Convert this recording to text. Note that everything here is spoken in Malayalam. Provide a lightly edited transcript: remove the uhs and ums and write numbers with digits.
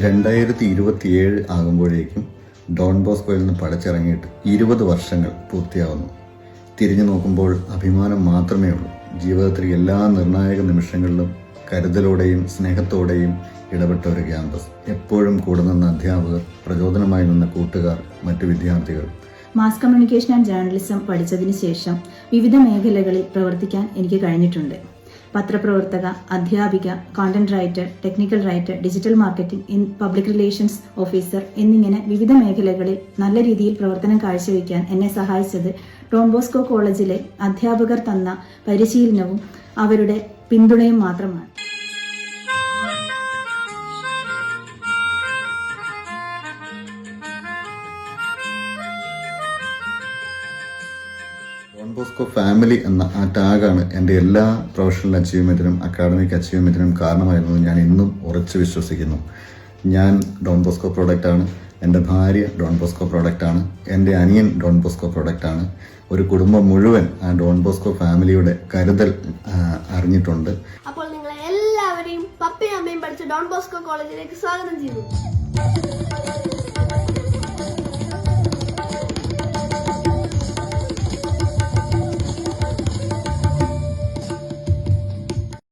2027 ആകുമ്പോഴേക്കും ഡോൺ ബോസ്കോയിൽ നിന്ന് പഠിച്ചിറങ്ങിയിട്ട് 20 വർഷങ്ങൾ പൂർത്തിയാവുന്നു. തിരിഞ്ഞു നോക്കുമ്പോൾ അഭിമാനം മാത്രമേ ഉള്ളൂ. ജീവിതത്തിലെ എല്ലാ നിർണായക നിമിഷങ്ങളിലും കരുതലോടെയും സ്നേഹത്തോടെയും ഇടപെട്ട ഒരു ക്യാമ്പസ്, എപ്പോഴും കൂടെ നിന്ന അധ്യാപകർ, പ്രചോദനമായി നിന്ന കൂട്ടുകാർ, മറ്റു വിദ്യാർത്ഥികൾ. മാസ് കമ്മ്യൂണിക്കേഷൻ ആൻഡ് ജേർണലിസം പഠിച്ചതിന് ശേഷം വിവിധ മേഖലകളിൽ പ്രവർത്തിക്കാൻ എനിക്ക് കഴിഞ്ഞിട്ടുണ്ട്. പത്രപ്രവർത്തക, അധ്യാപിക, content writer, technical writer, digital marketing, public relations officer എന്നിങ്ങനെ വിവിധ മേഖലകളിൽ നല്ല രീതിയിൽ പ്രവർത്തനം കാഴ്ചവെക്കാൻ എന്നെ സഹായിച്ചത് ഡോൺ ബോസ്കോ കോളേജിലെ അധ്യാപകർ തന്ന പരിശീലനവും അവരുടെ പിന്തുണയും മാത്രമാണ്. ഡോൺ ബോസ്കോ ഫാമിലി എന്ന ആ ടാഗാണ് എൻ്റെ എല്ലാ പ്രൊഫഷണൽ അച്ചീവ്മെൻറ്റിനും അക്കാഡമിക് അച്ചീവ്മെൻറ്റിനും കാരണമായിരുന്നത് ഞാൻ ഇന്നും ഉറച്ചു വിശ്വസിക്കുന്നു. ഞാൻ ഡോൺ ബോസ്കോ പ്രോഡക്റ്റാണ്, എൻ്റെ ഭാര്യ ഡോൺ ബോസ്കോ പ്രോഡക്റ്റാണ്, എൻ്റെ അനിയൻ ഡോൺ ബോസ്കോ പ്രോഡക്റ്റാണ്. ഒരു കുടുംബം മുഴുവൻ ആ ഡോൺ ബോസ്കോ ഫാമിലിയുടെ കരുതൽ അറിഞ്ഞിട്ടുണ്ട്. അപ്പോൾ നിങ്ങളെ എല്ലാവരെയും പപ്പയും അമ്മയും പഠിച്ച ഡോൺ ബോസ്കോ കോളേജിലേക്ക് സ്വാഗതം ചെയ്യുന്നു.